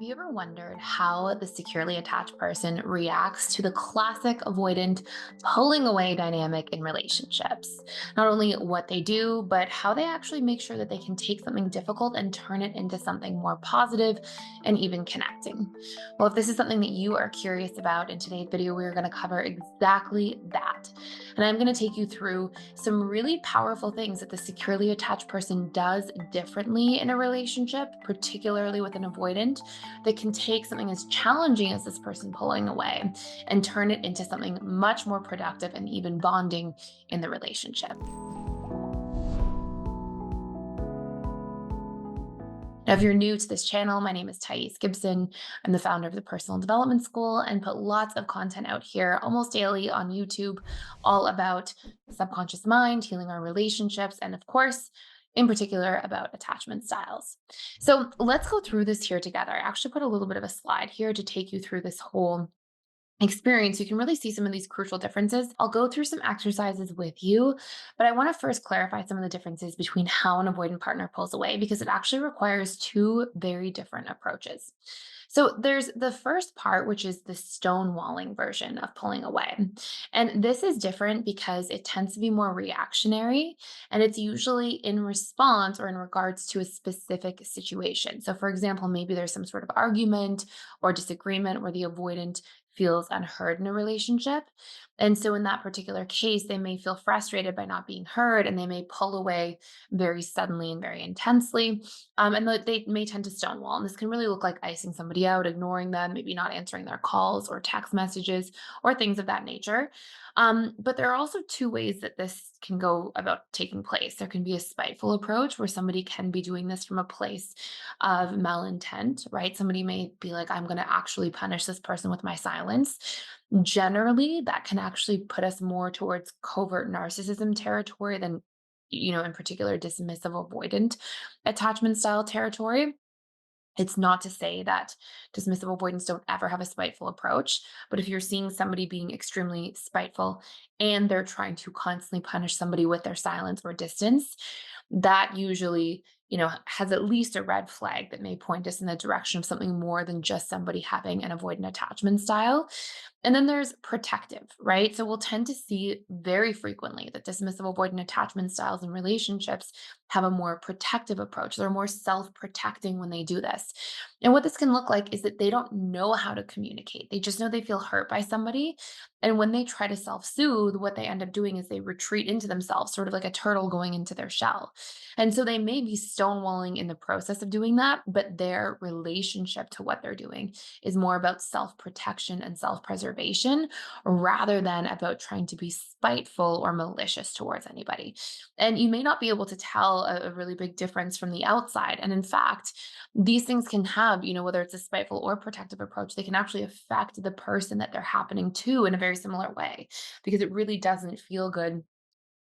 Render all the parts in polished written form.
Have you ever wondered how the securely attached person reacts to the classic avoidant pulling away dynamic in relationships? Not only what they do, but how they actually make sure that they can take something difficult and turn it into something more positive and even connecting. Well, if this is something that you are curious about, in today's video, we're going to cover exactly that. And I'm going to take you through some really powerful things that the securely attached person does differently in a relationship, particularly with an avoidant, that can take something as challenging as this person pulling away and turn it into something much more productive and even bonding in the relationship. Now, if you're new to this channel, my name is Gibson. I'm the founder of the Personal Development School and put lots of content out here almost daily on YouTube, all about subconscious mind, healing our relationships, and of course, in particular, about attachment styles. So let's go through this here together. I actually put a little bit of a slide here to take you through this whole experience, you can really see some of these crucial differences. I'll go through some exercises with you, but I want to first clarify some of the differences between how an avoidant partner pulls away because it actually requires two very different approaches. So there's the first part, which is the stonewalling version of pulling away. And this is different because it tends to be more reactionary and it's usually in response or in regards to a specific situation. So, for example, maybe there's some sort of argument or disagreement where the avoidant feels unheard in a relationship. And so, in that particular case, they may feel frustrated by not being heard and they may pull away very suddenly and very intensely. They may tend to stonewall. And this can really look like icing somebody out, ignoring them, maybe not answering their calls or text messages or things of that nature. But there are also two ways that this can go about taking place. There can be a spiteful approach where somebody can be doing this from a place of malintent, right? Somebody may be like, I'm going to actually punish this person with my silence. Generally, that can actually put us more towards covert narcissism territory than, in particular, dismissive avoidant attachment style territory. It's not to say that dismissive avoidants don't ever have a spiteful approach, but if you're seeing somebody being extremely spiteful and they're trying to constantly punish somebody with their silence or distance, that usually, has at least a red flag that may point us in the direction of something more than just somebody having an avoidant attachment style. And then there's protective, right? So we'll tend to see very frequently that dismissive avoidant attachment styles in relationships have a more protective approach. They're more self protecting when they do this. And what this can look like is that they don't know how to communicate. They just know they feel hurt by somebody. And when they try to self soothe, what they end up doing is they retreat into themselves, sort of like a turtle going into their shell. And so they may be stonewalling in the process of doing that, but their relationship to what they're doing is more about self protection and self preservation rather than about trying to be spiteful or malicious towards anybody. And you may not be able to tell a really big difference from the outside. And in fact, these things can have, whether it's a spiteful or protective approach, they can actually affect the person that they're happening to in a very similar way because it really doesn't feel good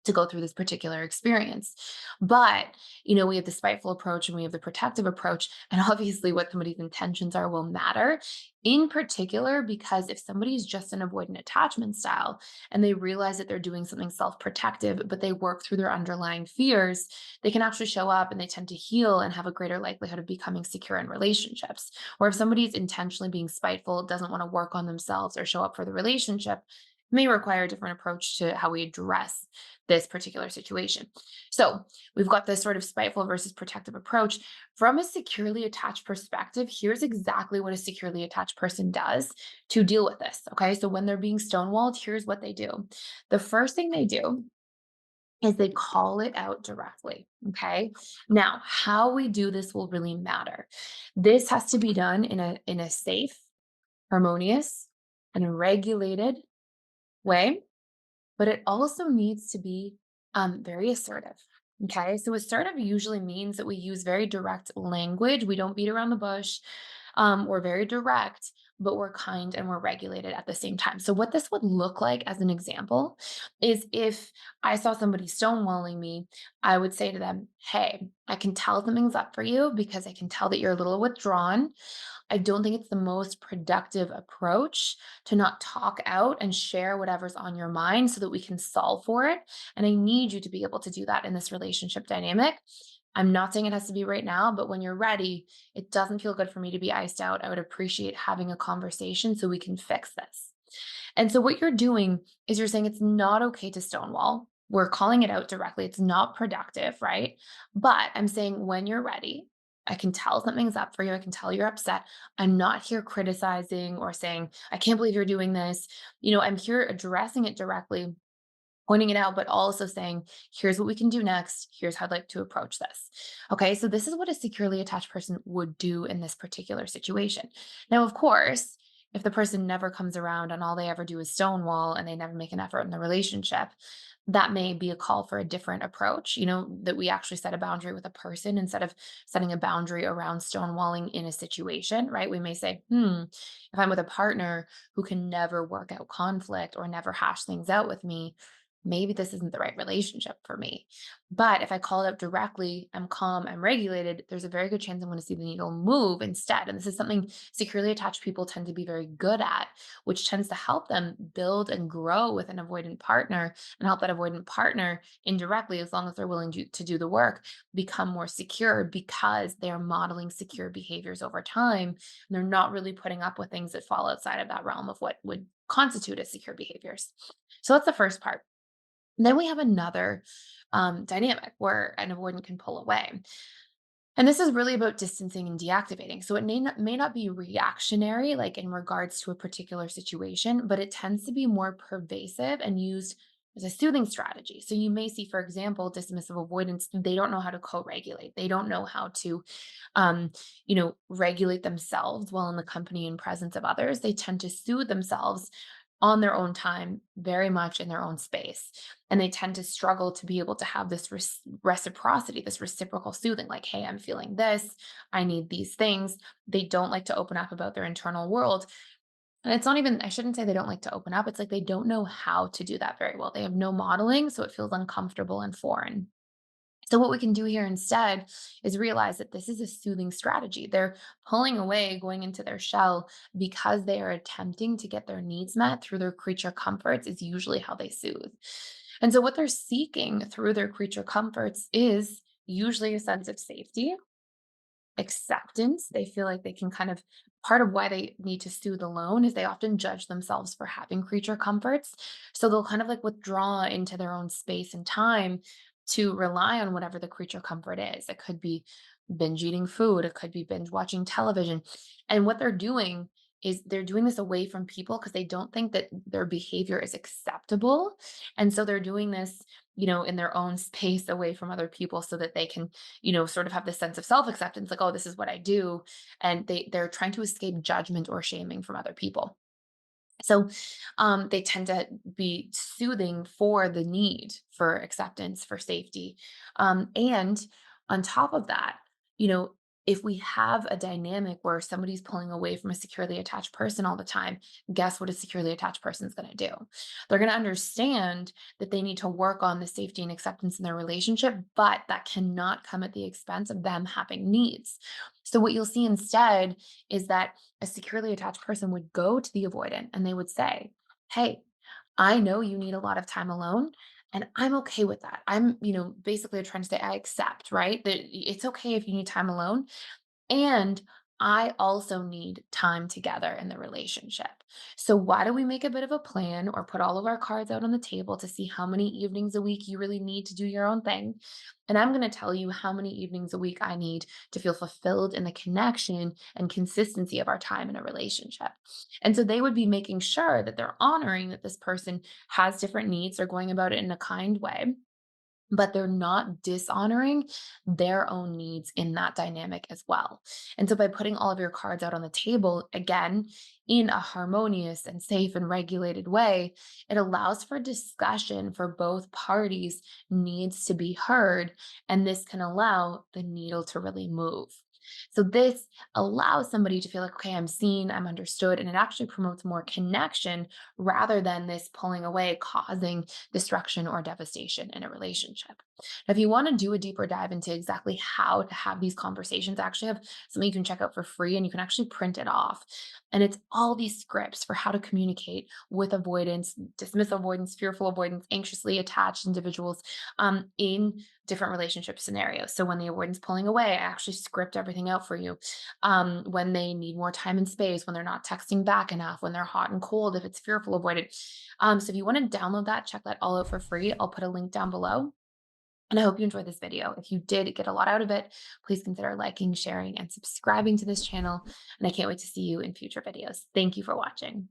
to go through this particular experience. But, we have the spiteful approach and we have the protective approach. And obviously, what somebody's intentions are will matter, in particular, because if somebody is just an avoidant attachment style and they realize that they're doing something self protective, but they work through their underlying fears, they can actually show up and they tend to heal and have a greater likelihood of becoming secure in relationships. Or if somebody is intentionally being spiteful, doesn't want to work on themselves or show up for the relationship, may require a different approach to how we address this particular situation. So we've got this sort of spiteful versus protective approach. From a securely attached perspective, here's exactly what a securely attached person does to deal with this. Okay. So when they're being stonewalled, here's what they do. The first thing they do is they call it out directly. Okay. Now, how we do this will really matter. This has to be done in a safe, harmonious, and regulated way, but it also needs to be very assertive. Okay, so assertive usually means that we use very direct language. We don't beat around the bush. We're very direct, but we're kind and we're regulated at the same time. So, what this would look like as an example is if I saw somebody stonewalling me, I would say to them, "Hey, I can tell something's up for you because I can tell that you're a little withdrawn. I don't think it's the most productive approach to not talk out and share whatever's on your mind so that we can solve for it. And I need you to be able to do that in this relationship dynamic. I'm not saying it has to be right now, but when you're ready, it doesn't feel good for me to be iced out. I would appreciate having a conversation so we can fix this. And so what you're doing is you're saying it's not okay to stonewall. We're calling it out directly. It's not productive, right? But I'm saying when you're ready, I can tell something's up for you. I can tell you're upset. I'm not here criticizing or saying, I can't believe you're doing this. I'm here addressing it directly, pointing it out, but also saying, here's what we can do next. Here's how I'd like to approach this. Okay, so this is what a securely attached person would do in this particular situation. Now, of course, if the person never comes around and all they ever do is stonewall and they never make an effort in the relationship, that may be a call for a different approach, that we actually set a boundary with a person instead of setting a boundary around stonewalling in a situation, right? We may say, if I'm with a partner who can never work out conflict or never hash things out with me, maybe this isn't the right relationship for me. But if I call it up directly, I'm calm, I'm regulated, there's a very good chance I'm going to see the needle move instead. And this is something securely attached people tend to be very good at, which tends to help them build and grow with an avoidant partner and help that avoidant partner indirectly, as long as they're willing to do the work, become more secure because they're modeling secure behaviors over time. And they're not really putting up with things that fall outside of that realm of what would constitute as secure behaviors. So that's the first part. Then we have another dynamic where an avoidant can pull away. And this is really about distancing and deactivating. So it may not be reactionary, like in regards to a particular situation, but it tends to be more pervasive and used as a soothing strategy. So you may see, for example, dismissive avoidance, they don't know how to co-regulate. They don't know how to regulate themselves while in the company and presence of others. They tend to soothe themselves on their own time, very much in their own space. And they tend to struggle to be able to have this reciprocity, this reciprocal soothing, like, hey, I'm feeling this. I need these things. They don't like to open up about their internal world. And it's not even, I shouldn't say they don't like to open up. It's like they don't know how to do that very well. They have no modeling. So it feels uncomfortable and foreign. So, what we can do here instead is realize that this is a soothing strategy. They're pulling away, going into their shell because they are attempting to get their needs met through their creature comforts, is usually how they soothe. And so, what they're seeking through their creature comforts is usually a sense of safety, acceptance. They feel like they can kind of, part of why they need to soothe alone is they often judge themselves for having creature comforts. So they'll kind of like withdraw into their own space and time to rely on whatever the creature comfort is. It could be binge eating food, it could be binge watching television. And what they're doing is they're doing this away from people because they don't think that their behavior is acceptable. And so they're doing this, in their own space away from other people so that they can sort of have this sense of self-acceptance, like, oh, this is what I do. And they're trying to escape judgment or shaming from other people. So they tend to be soothing for the need for acceptance, for safety. And on top of that, you know, if we have a dynamic where somebody's pulling away from a securely attached person all the time, guess what a securely attached person is going to do? They're going to understand that they need to work on the safety and acceptance in their relationship, but that cannot come at the expense of them having needs. So, what you'll see instead is that a securely attached person would go to the avoidant and they would say, hey, I know you need a lot of time alone. And I'm okay with that. I'm, basically trying to say I accept, right? That it's okay if you need time alone. And I also need time together in the relationship. So, why don't we make a bit of a plan or put all of our cards out on the table to see how many evenings a week you really need to do your own thing? And I'm going to tell you how many evenings a week I need to feel fulfilled in the connection and consistency of our time in a relationship. And so they would be making sure that they're honoring that this person has different needs, they're going about it in a kind way, but they're not dishonoring their own needs in that dynamic as well. And so by putting all of your cards out on the table, again, in a harmonious and safe and regulated way, it allows for discussion for both parties' needs to be heard. And this can allow the needle to really move. So this allows somebody to feel like, okay, I'm seen, I'm understood, and it actually promotes more connection rather than this pulling away, causing destruction or devastation in a relationship. Now, if you want to do a deeper dive into exactly how to have these conversations, I actually have something you can check out for free and you can actually print it off. And it's all these scripts for how to communicate with avoidance, dismissive avoidance, fearful avoidance, anxiously attached individuals in different relationship scenarios. So when the avoidance pulling away, I actually script everything out for you. When they need more time and space, when they're not texting back enough, when they're hot and cold, if it's fearful avoidant. So if you want to download that, check that all out for free. I'll put a link down below. And I hope you enjoyed this video. If you did get a lot out of it, please consider liking, sharing, and subscribing to this channel. And I can't wait to see you in future videos. Thank you for watching.